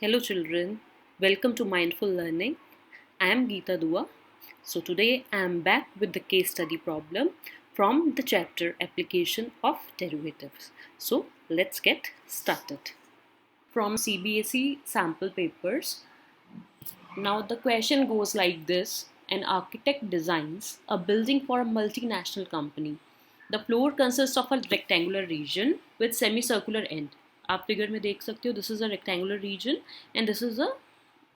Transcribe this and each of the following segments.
Hello children, welcome to Mindful Learning. I am Geeta Dua. So today I am back with the case study problem from the chapter Application of Derivatives. So let's get started. From CBSE sample papers. Now the question goes like this. An architect designs a building for a multinational company. The floor consists of a rectangular region with semicircular end. आप figure में देख सकते हो, this is a rectangular region and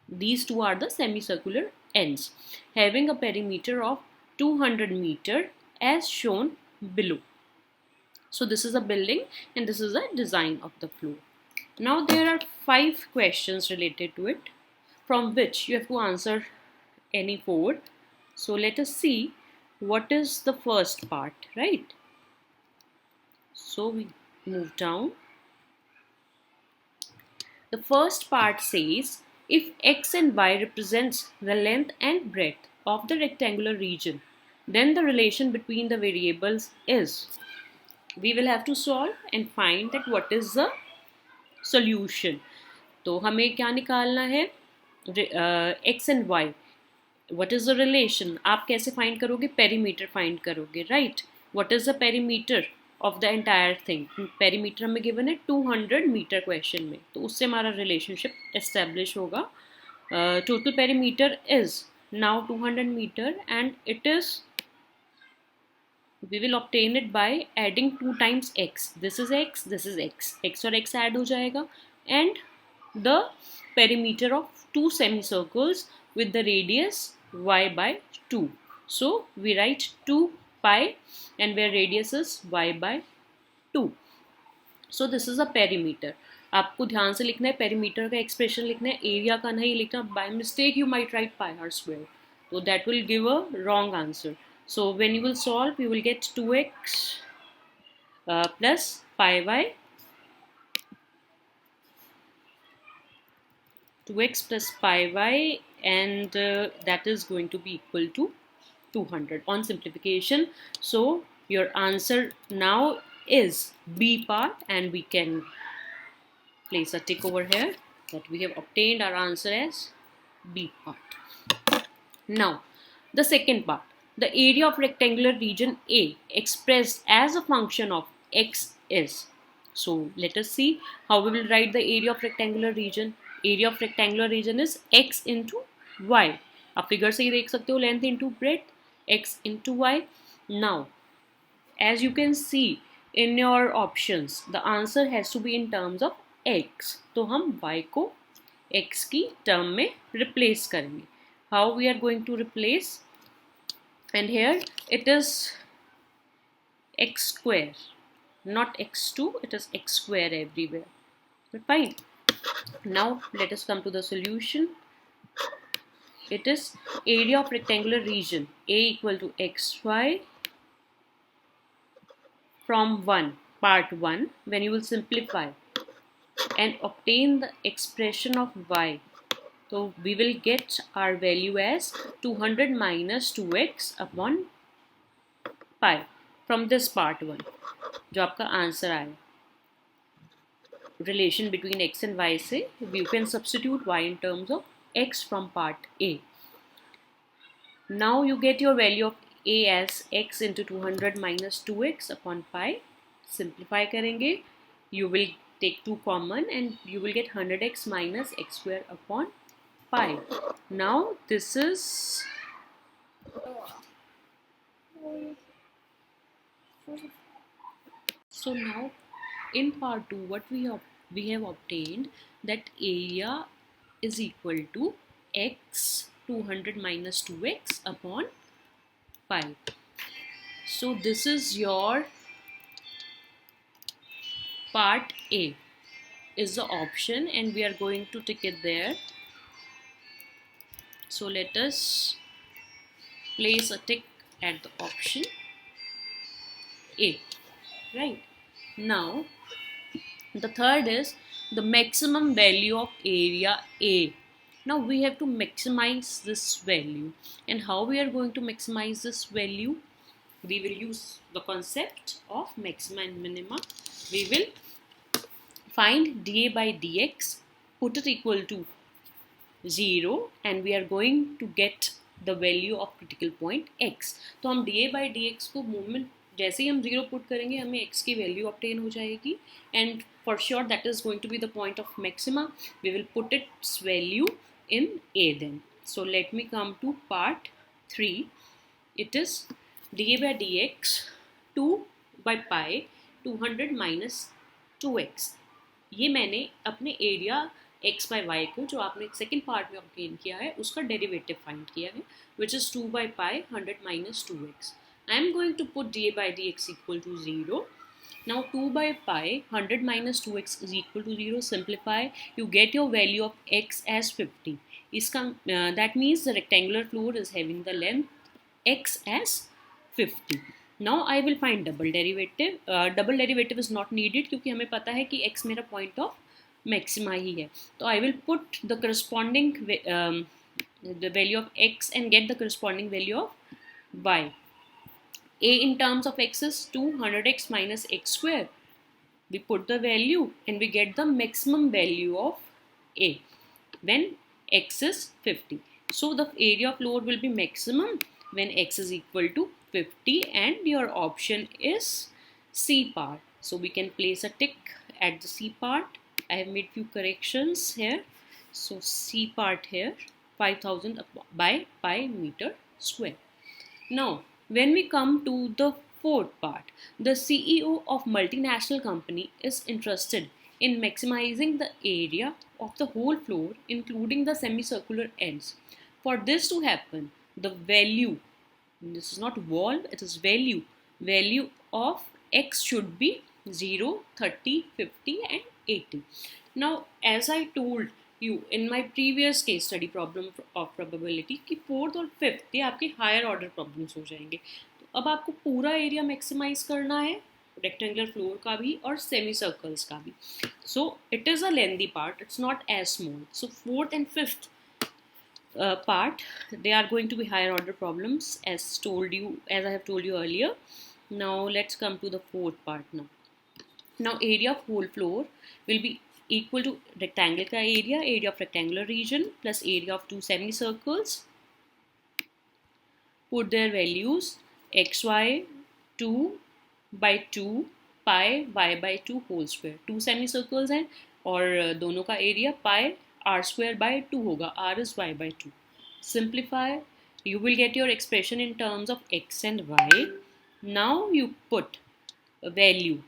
these two are the semicircular ends having a perimeter of 200 meter as shown below. So this is a building and this is a design of the floor. Now there are 5 questions related to it from which you have to answer any 4. So let us see what is the first part, right? So we move down. The first part says if x and y represents the length and breadth of the rectangular region, then the relation between the variables is. We will have to solve and find that what is the solution. तो हमें क्या निकालना है, x and y. What is the relation? आप कैसे find करोगे? Perimeter find करोगे, right? What is the perimeter of the entire thing? Perimeter हमें given है 200 meter question में, तो उससे हमारा relationship establish होगा. Total perimeter is now 200 meter and it is, we will obtain it by adding 2 times x. This is x, this is x. X और x add हो जाएगा and the perimeter of 2 semicircles with the radius y by 2. So we write 2 pi and where radius is y by 2. So this is a perimeter. आपको ध्यान से लिखना है, perimeter का expression लिखना है, area का नहीं लिखना. By mistake you might write pi r square. So that will give a wrong answer. So when you will solve, you will get 2x plus pi y, 2x plus pi y, and that is going to be equal to 200 on simplification. So your answer now is B part, and we can place a tick over here that we have obtained our answer as B part. Now the second part, the area of rectangular region A expressed as a function of x is. So let us see how we will write the area of rectangular region. Area of rectangular region is x into y. आप figure से ही देख सकते हो, length into breadth, x into y. Now as you can see in your options, the answer has to be in terms of x. तो हम y को x की term में replace करेंगे. How we are going to replace? And here it is x square, not x2, it is x square everywhere. Fine. Now let us come to the solution. It is area of rectangular region A equal to xy from 1, part 1, when you will simplify and obtain the expression of y. So we will get our value as 200 minus 2x upon pi from this part 1, जो आपका answer आया. Relation between x and y से you can substitute y in terms of x from part A. Now you get your value of A as x into 200 minus 2x upon pi. Simplify करेंगे, you will take 2 common and you will get 100x minus x square upon pi. Now this is so now in part 2 what we have obtained that area is equal to x 200 minus 2x upon pi. So this is your part A is the option and we are going to tick it there. So let us place a tick at the option A, right? Now the third is the maximum value of area A. Now we have to maximize this value, and how we are going to maximize this value? We will use the concept of maxima and minima. We will find dA by dx, put it equal to 0 and we are going to get the value of critical point x. तो हम dA by dx को movement जैसे ही हम 0 put करेंगे हमें x की value obtain हो जाएगी and for sure that is going to be the point of maxima. We will put its value in A then. So let me come to part 3. It is dA by dx 2 by pi 200 minus 2x. ये मैंने अपने area x by y को जो आपने second part में obtain किया है उसका डेरिवेटिव फाइंड किया है which is 2 by pi 100 minus 2x. I am going to put dA by dx equal to 0. Now 2 by pi 100 minus 2x is equal to 0. Simplify, you get your value of x as 50. That means the rectangular floor is having the length x as 50. Now I will find double derivative. Double derivative is not needed क्योंकि हमें पता है कि x मेरा point of maxima ही है. तो I will put the corresponding the value of x and get the corresponding value of y. A in terms of x is 200x minus x square. We put the value and we get the maximum value of A when x is 50. So the area of floor will be maximum when x is equal to 50 and your option is C part. So we can place a tick at the C part. I have made few corrections here. So C part here 5000 by pi meter square. Now when we come to the fourth part, the CEO of multinational company is interested in maximizing the area of the whole floor including the semicircular ends. For this to happen, the value, this is not wall, it is value of x should be 0, 30, 50 and 80. Now as I told you in my previous case study problem of probability कि fourth और fifth ये आपके higher order problems हो जाएंगे. तो अब आपको पूरा एरिया मैक्सिमाइज करना है रेक्टेंगुलर फ्लोर का भी और सेमी सर्कल्स का भी. So it is a lengthy part, it's not as small. So fourth and fifth part they are going to be higher order problems as I have told you earlier. Now let's come to the fourth part. Now area of whole floor will be equal to rectangle का area of rectangular region plus area of two semicircles. Put their values xy 2 by 2 pi y by 2 whole square. Two semicircles हैं और दोनों का area pi r square by 2 होगा. R is y by 2. Simplify, you will get your expression in terms of x and y. Now you put a value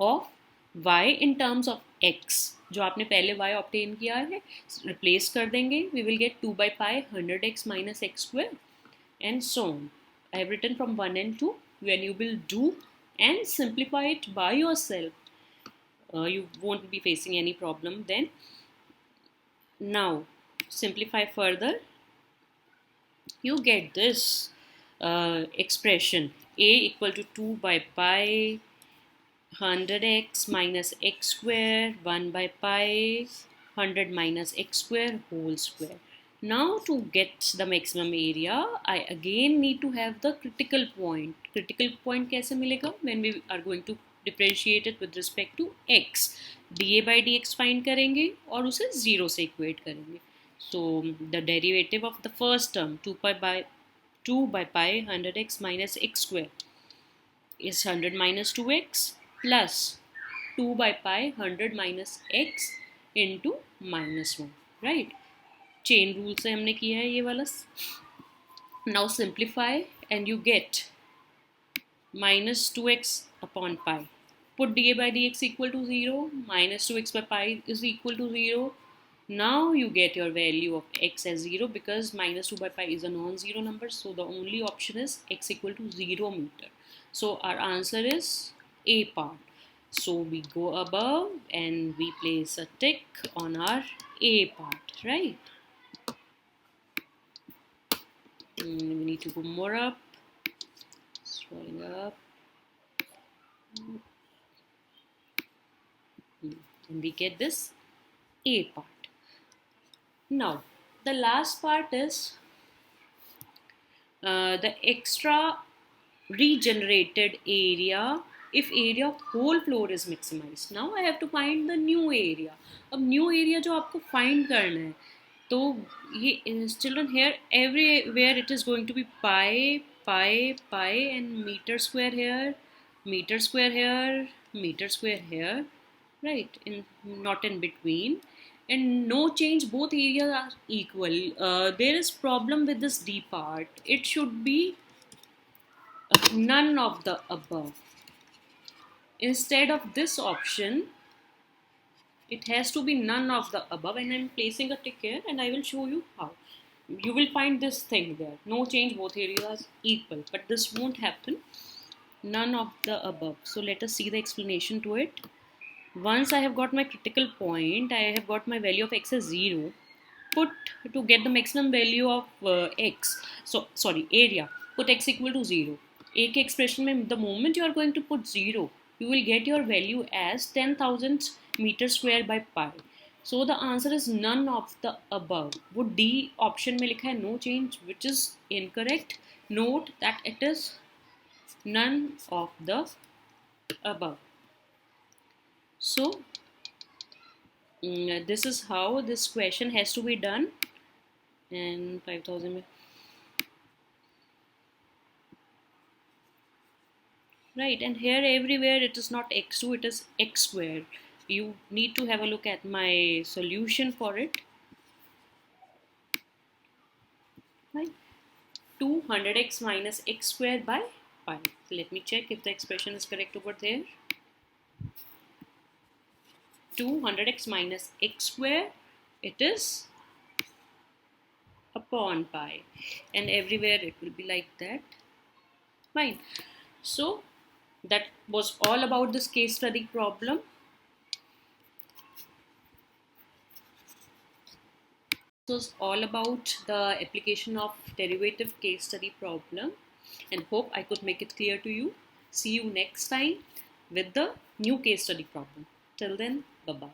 of y in terms of x जो आपने पहले y obtain किया है replace कर देंगे. We will get 2 by pi 100x minus x square and so on. I have written from 1 and 2. When you will do and simplify it by yourself, you won't be facing any problem then. Now simplify further, you get this expression a equal to 2 by pi 100x minus x square 1 by pi 100 minus x square whole square. Now to get the maximum area, I again need to have the critical point. Critical point कैसे मिलेगा? When we are going to differentiate it with respect to x. dA by dx find करेंगे और उसे 0 से equate करेंगे. So the derivative of the first term 2 by pi 100x minus x square is 100 minus 2x plus 2 by pi 100 minus x into minus 1. Right? Chain rule से हमने किया है ये वाला. Now simplify and you get minus 2x upon pi. Put dA by dx equal to 0. Minus 2x by pi is equal to 0. Now you get your value of x as 0 because minus 2 by pi is a non-zero number. So the only option is x equal to 0 meter. So our answer is A part. So we go above and we place a tick on our A part, right? We need to go more up, scrolling up, and we get this A part. Now the last part is the extra regenerated area if area of whole floor is maximized. Now I have to find the new area. अब new area जो आपको find करना है, तो ये children here everywhere it is going to be pi and meter square here, meter square here, meter square here, right? In not in between, and no change. Both areas are equal. There is problem with this D part. It should be none of the above. Instead of this option, it has to be none of the above, and I'm placing a tick here and I will show you how. You will find this thing there. No change, both areas equal, but this won't happen. None of the above. So let us see the explanation to it. Once I have got my critical point, I have got my value of x as 0. Put to get the maximum value of x. So sorry, area. Put x equal to 0. एक expression में the moment you are going to put 0, you will get your value as 10,000 meter square by pi. So the answer is none of the above. वो D option में लिखा है no change, which is incorrect. Note that it is none of the above. So this is how this question has to be done. And 5,000. Right, and here everywhere it is not x2, it is x squared. You need to have a look at my solution for it. Right, 200x minus x squared by pi. So let me check if the expression is correct over there. 200x minus x square, it is upon pi, and everywhere it will be like that. Fine. So that was all about this case study problem. This was all about the application of derivative case study problem, and hope I could make it clear to you. See you next time with the new case study problem. Till then, bye bye.